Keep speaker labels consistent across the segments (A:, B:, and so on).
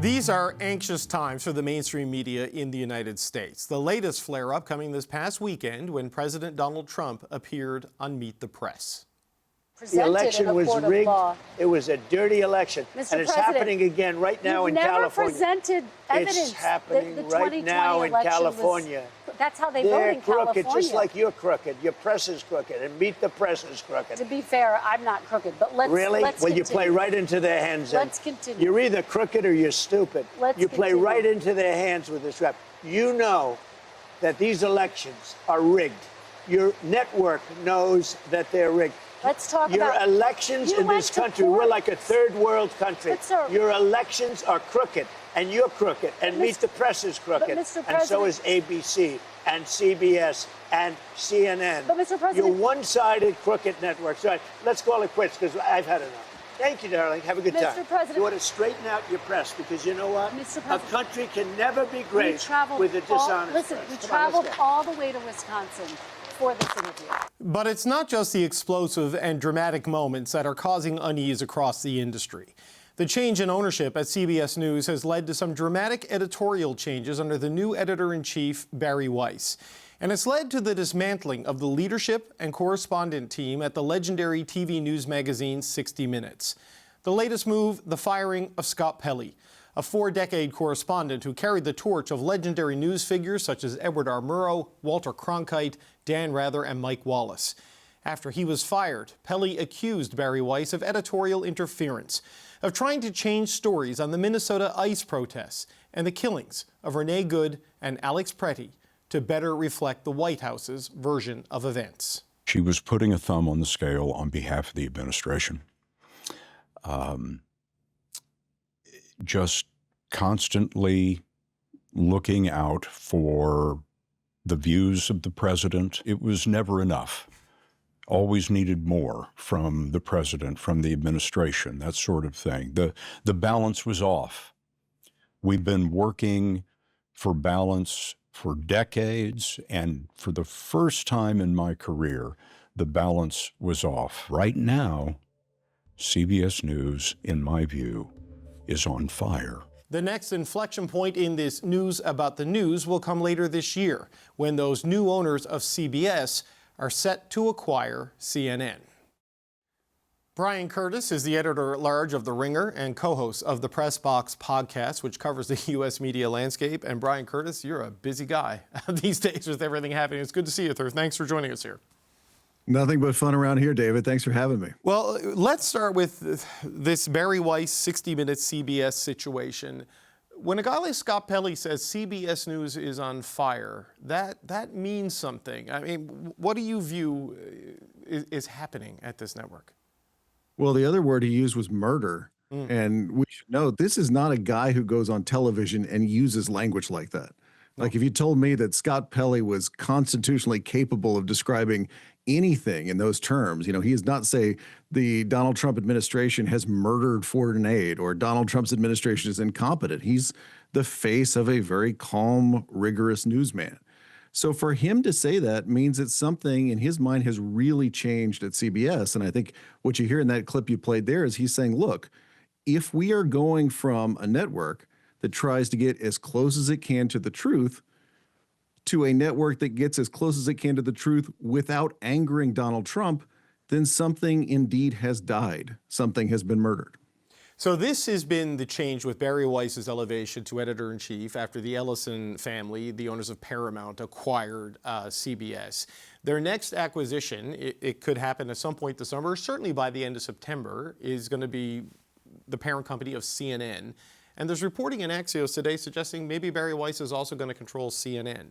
A: These are anxious times for the mainstream media in the United States. The latest flare-up coming this past weekend when President Donald Trump appeared on Meet the Press.
B: The election was rigged. It was a dirty election.
C: Mr.
B: And it's happening again right now in California.
C: You've never presented evidence.
B: It's happening
C: the
B: right now in California.
C: That's how they vote in California.
B: They're crooked, just like you're crooked. Your press is crooked, and Meet the Press is crooked.
C: To be fair, I'm not crooked, but let's
B: Really?
C: Let's
B: well,
C: continue.
B: You play right into their hands.
C: Let's continue.
B: You're either crooked or you're stupid. You play right into their hands with this rap. You know that these elections are rigged. Your network knows that they're rigged.
C: Let's talk
B: Your
C: about
B: elections in this country, we're like a third world country.
C: But, sir,
B: your elections are crooked, and you're crooked, and Meet the Press is crooked, and so is ABC and CBS and CNN.
C: But, Mr. President,
B: you're one-sided crooked networks. All right, let's call it quits because I've had enough. Thank you, darling. Have a good time.
C: Mr. President,
B: you want to straighten out your press because you know what?
C: Mr.
B: A country can never be great with a dishonest
C: Listen,
B: press.
C: we traveled all the way to Wisconsin for this interview.
A: But it's not just the explosive and dramatic moments that are causing unease across the industry. The change in ownership at CBS News has led to some dramatic editorial changes under the new editor-in-chief, Bari Weiss. And it's led to the dismantling of the leadership and correspondent team at the legendary TV news magazine 60 Minutes. The latest move, the firing of Scott Pelley, a 4-decade correspondent who carried the torch of legendary news figures such as Edward R. Murrow, Walter Cronkite, Dan Rather, and Mike Wallace. After he was fired, Pelley accused Bari Weiss of editorial interference, of trying to change stories on the Minnesota ICE protests and the killings of Renee Good and Alex Pretty to better reflect the White House's version of events.
D: She was putting a thumb on the scale on behalf of the administration. Just constantly looking out for the views of the president. It was never enough. Always needed more from the president, from the administration, that sort of thing. The balance was off. We've been working for balance for decades, and for the first time in my career, the balance was off. Right now, CBS News, in my view, is on fire.
A: The next inflection point in this news about the news will come later this year, when those new owners of CBS are set to acquire CNN. Bryan Curtis is the editor-at-large of The Ringer and co-host of the Press Box podcast, which covers the U.S. media landscape. And Bryan Curtis, you're a busy guy these days with everything happening. It's good to see you, sir. Thanks for joining us here.
E: Nothing but fun around here, David. Thanks for having me.
A: Well, let's start with this Bari Weiss 60 Minutes CBS situation. When a guy like Scott Pelley says CBS News is on fire, that means something. I mean, what do you view is happening at this network?
E: Well, the other word he used was murder. And we should know this is not a guy who goes on television and uses language like that. Like if you told me that Scott Pelley was constitutionally capable of describing anything in those terms, you know, he does not say the Donald Trump administration has murdered foreign aid or Donald Trump's administration is incompetent. He's the face of a very calm, rigorous newsman. So for him to say that means that something in his mind has really changed at CBS. And I think what you hear in that clip you played there is he's saying, look, if we are going from a network that tries to get as close as it can to the truth to a network that gets as close as it can to the truth without angering Donald Trump, then something indeed has died. Something has been murdered.
A: So this has been the change with Bari Weiss's elevation to editor-in-chief after the Ellison family, the owners of Paramount, acquired CBS. Their next acquisition, it could happen at some point this summer, certainly by the end of September, is going to be the parent company of CNN. And there's reporting in Axios today suggesting maybe Bari Weiss is also going to control CNN.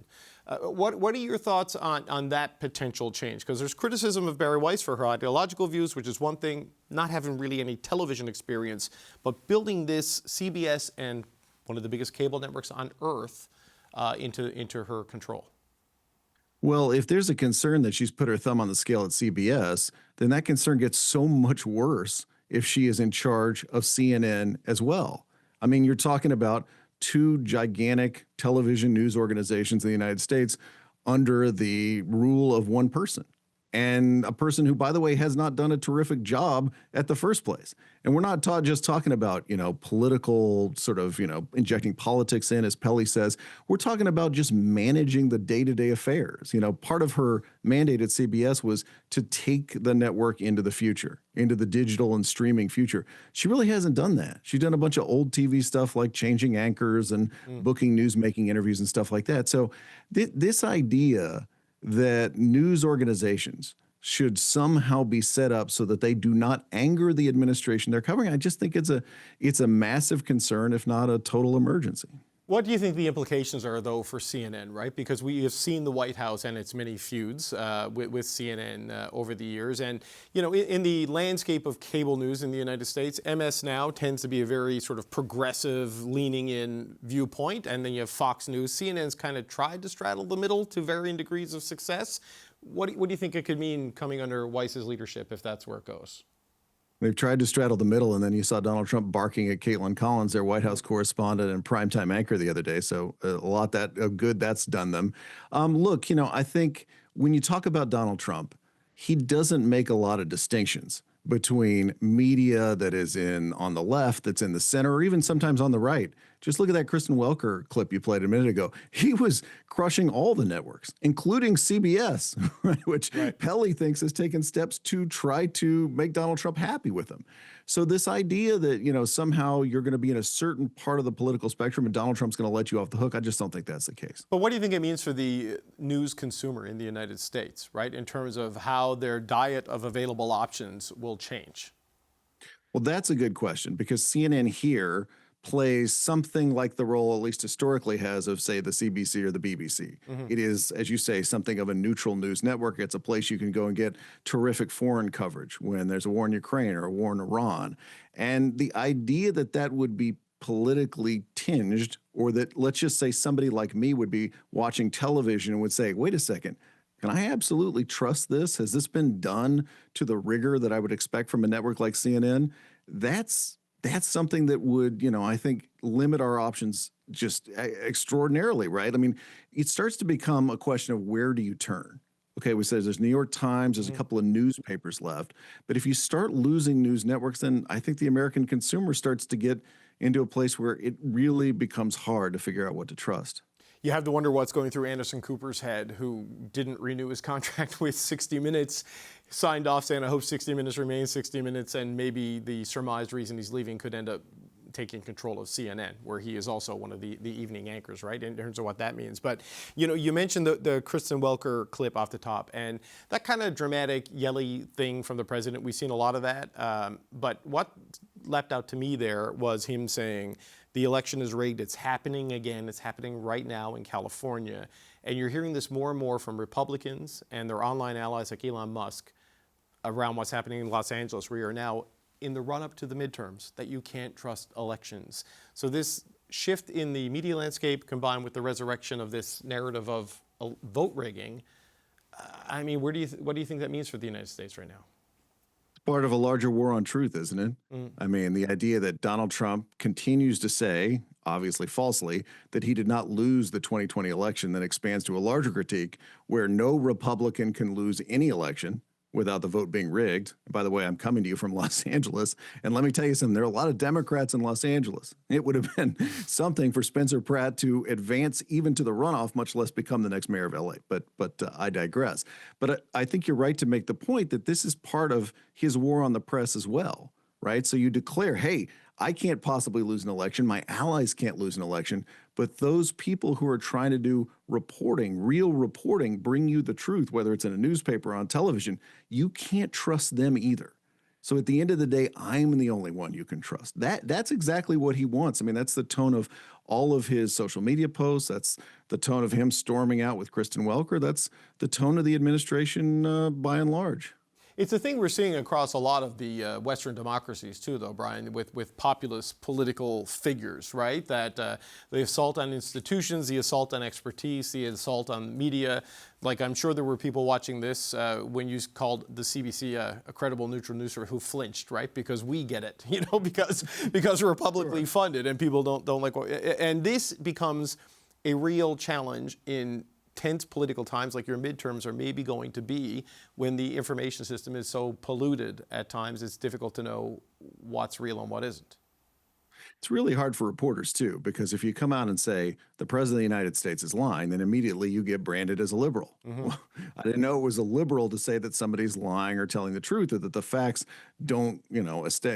A: What are your thoughts on that potential change? Because there's criticism of Bari Weiss for her ideological views, which is one thing, not having really any television experience, but building this CBS and one of the biggest cable networks on earth into her control.
E: Well, if there's a concern that she's put her thumb on the scale at CBS, then that concern gets so much worse if she is in charge of CNN as well. I mean, you're talking about two gigantic television news organizations in the United States under the rule of one person. and a person who, by the way, has not done a terrific job at the first place. And we're not just talking about, political sort of, injecting politics in, as Pelley says. We're talking about just managing the day-to-day affairs. Part of her mandate at CBS was to take the network into the future, into the digital and streaming future. She really hasn't done that. She's done a bunch of old TV stuff like changing anchors and booking news-making interviews and stuff like that. So this idea that news organizations should somehow be set up so that they do not anger the administration they're covering, I just think it's a massive concern, if not a total emergency.
A: What do you think the implications are, though, for CNN, right? Because we have seen the White House and its many feuds with CNN over the years. And, in the landscape of cable news in the United States, MS Now tends to be a very sort of progressive, leaning-in viewpoint. And then you have Fox News. CNN's kind of tried to straddle the middle to varying degrees of success. What do you think it could mean coming under Weiss's leadership if that's where it goes?
E: They've tried to straddle the middle, and then you saw Donald Trump barking at Caitlin Collins, their White House correspondent and primetime anchor the other day. So a lot of good that's done them. Look, I think when you talk about Donald Trump, he doesn't make a lot of distinctions between media that is on the left, that's in the center, or even sometimes on the right. Just look at that Kristen Welker clip you played a minute ago. He was crushing all the networks, including CBS, right, which Pelley thinks has taken steps to try to make Donald Trump happy with him. So this idea that, somehow you're going to be in a certain part of the political spectrum and Donald Trump's going to let you off the hook, I just don't think that's the case.
A: But what do you think it means for the news consumer in the United States, right, in terms of how their diet of available options will change?
E: Well, that's a good question, because CNN here plays something like the role, at least historically, has of, say, the CBC or the BBC. It is, as you say, something of a neutral news network. It's a place you can go and get terrific foreign coverage when there's a war in Ukraine or a war in Iran. And the idea that that would be politically tinged, or that, let's just say, somebody like me would be watching television and would say, wait a second, can I absolutely trust this? Has this been done to the rigor that I would expect from a network like CNN? That's something that would, I think, limit our options just extraordinarily, right? I mean, it starts to become a question of where do you turn? Okay, we said there's New York Times, there's a couple of newspapers left. But if you start losing news networks, then I think the American consumer starts to get into a place where it really becomes hard to figure out what to trust.
A: You have to wonder what's going through Anderson Cooper's head, who didn't renew his contract with 60 Minutes, signed off saying, I hope 60 Minutes remains 60 Minutes, and maybe the surmised reason he's leaving could end up taking control of CNN, where he is also one of the evening anchors, right, in terms of what that means. But, you mentioned the Kristen Welker clip off the top, and that kind of dramatic, yelly thing from the president, we've seen a lot of that. But what leapt out to me there was him saying, the election is rigged, it's happening again, it's happening right now in California. And you're hearing this more and more from Republicans and their online allies like Elon Musk around what's happening in Los Angeles, where you're now in the run-up to the midterms, that you can't trust elections. So this shift in the media landscape combined with the resurrection of this narrative of vote rigging, I mean, what do you think that means for the United States right now?
E: Part of a larger war on truth, isn't it? I mean, the idea that Donald Trump continues to say, obviously falsely, that he did not lose the 2020 election, then expands to a larger critique where no Republican can lose any election without the vote being rigged. By the way, I'm coming to you from Los Angeles, and let me tell you something, there are a lot of Democrats in Los Angeles. It would have been something for Spencer Pratt to advance even to the runoff, much less become the next mayor of LA, but I digress. But I think you're right to make the point that this is part of his war on the press as well, right? So you declare, hey, I can't possibly lose an election, my allies can't lose an election, but those people who are trying to do reporting, real reporting, bring you the truth, whether it's in a newspaper or on television, you can't trust them either. So at the end of the day, I'm the only one you can trust. That's exactly what he wants. I mean, that's the tone of all of his social media posts. That's the tone of him storming out with Kristen Welker. That's the tone of the administration by and large.
A: It's a thing we're seeing across a lot of the Western democracies too, though, Bryan, with populist political figures, right? That the assault on institutions, the assault on expertise, the assault on media. Like, I'm sure there were people watching this when you called the CBC a credible neutral news who flinched, right? Because we get it, because we're publicly funded and people don't like. And this becomes a real challenge in tense political times like your midterms are maybe going to be, when the information system is so polluted at times, it's difficult to know what's real and what isn't.
E: It's really hard for reporters too, because if you come out and say the president of the United States is lying, then immediately you get branded as a liberal. Well, I didn't know it was a liberal to say that somebody's lying or telling the truth, or that the facts don't,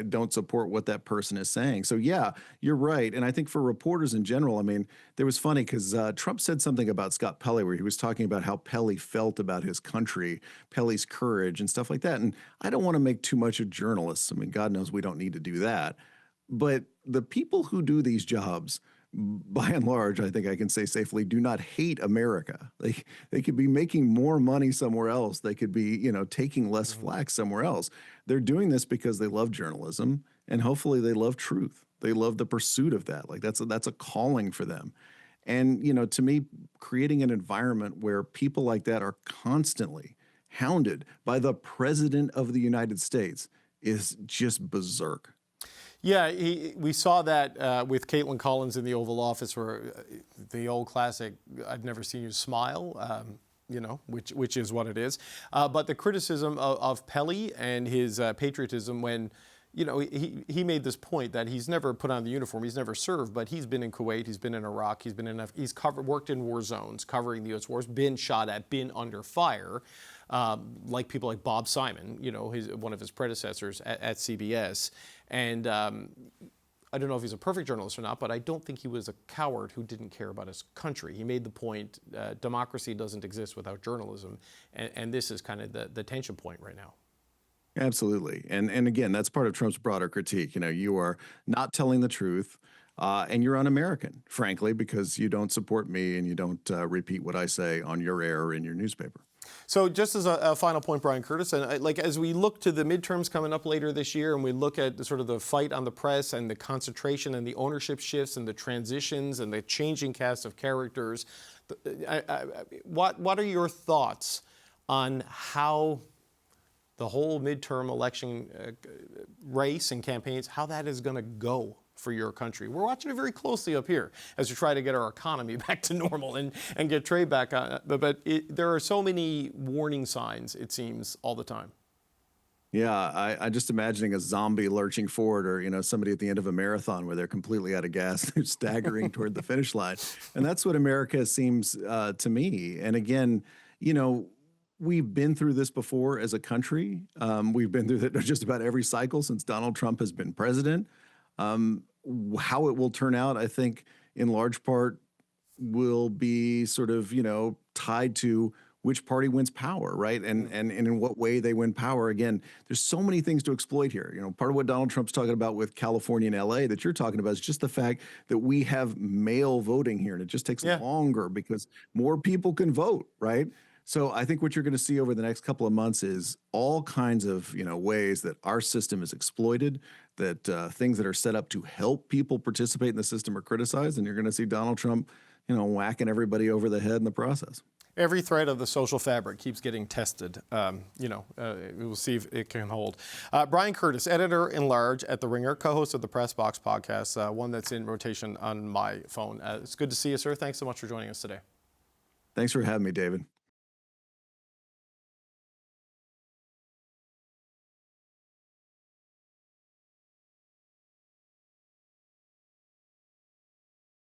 E: don't support what that person is saying. So yeah, you're right. And I think for reporters in general, I mean, there was funny because Trump said something about Scott Pelley where he was talking about how Pelley felt about his country, Pelley's courage and stuff like that. And I don't want to make too much of journalists. I mean, God knows we don't need to do that. But the people who do these jobs, by and large, I think I can say safely, do not hate America. They could be making more money somewhere else. They could be, taking less flack somewhere else. They're doing this because they love journalism, and hopefully they love truth. They love the pursuit of that. Like that's a calling for them. And, to me, creating an environment where people like that are constantly hounded by the president of the United States is just berserk.
A: Yeah, we saw that with Caitlin Collins in the Oval Office, where the old classic, I've never seen you smile, which is what it is. But the criticism of Pelley and his patriotism when, he made this point that he's never put on the uniform, he's never served, but he's been in Kuwait, he's been in Iraq, he's worked in war zones, covering the U.S. wars, been shot at, been under fire, like people like Bob Simon, one of his predecessors at CBS. And I don't know if he's a perfect journalist or not, but I don't think he was a coward who didn't care about his country. He made the point, democracy doesn't exist without journalism, and this is kind of the tension point right now.
E: Absolutely. And again, that's part of Trump's broader critique. You are not telling the truth, and you're un-American, frankly, because you don't support me and you don't repeat what I say on your air or in your newspaper.
A: So just as a final point, Bryan Curtis, and as we look to the midterms coming up later this year, and we look at sort of the fight on the press and the concentration and the ownership shifts and the transitions and the changing cast of characters, what are your thoughts on how the whole midterm election race and campaigns, how that is going to go for your country? We're watching it very closely up here as we try to get our economy back to normal and get trade back on. But there are so many warning signs, it seems, all the time.
E: Yeah, I just imagining a zombie lurching forward, or somebody at the end of a marathon where they're completely out of gas, they're staggering toward the finish line, and that's what America seems to me. And again, we've been through this before as a country. We've been through just about every cycle since Donald Trump has been president. How it will turn out, I think, in large part, will be sort of, tied to which party wins power, right? And in what way they win power. Again, there's so many things to exploit here. Part of what Donald Trump's talking about with California and LA that you're talking about is just the fact that we have mail voting here, and it just takes longer because more people can vote, right? So I think what you're going to see over the next couple of months is all kinds of, ways that our system is exploited, that things that are set up to help people participate in the system are criticized, and you're going to see Donald Trump, whacking everybody over the head in the process.
A: Every thread of the social fabric keeps getting tested. We'll see if it can hold. Bryan Curtis, editor-in-large at The Ringer, co-host of the Press Box podcast, one that's in rotation on my phone. It's good to see you, sir. Thanks so much for joining us today.
E: Thanks for having me, David.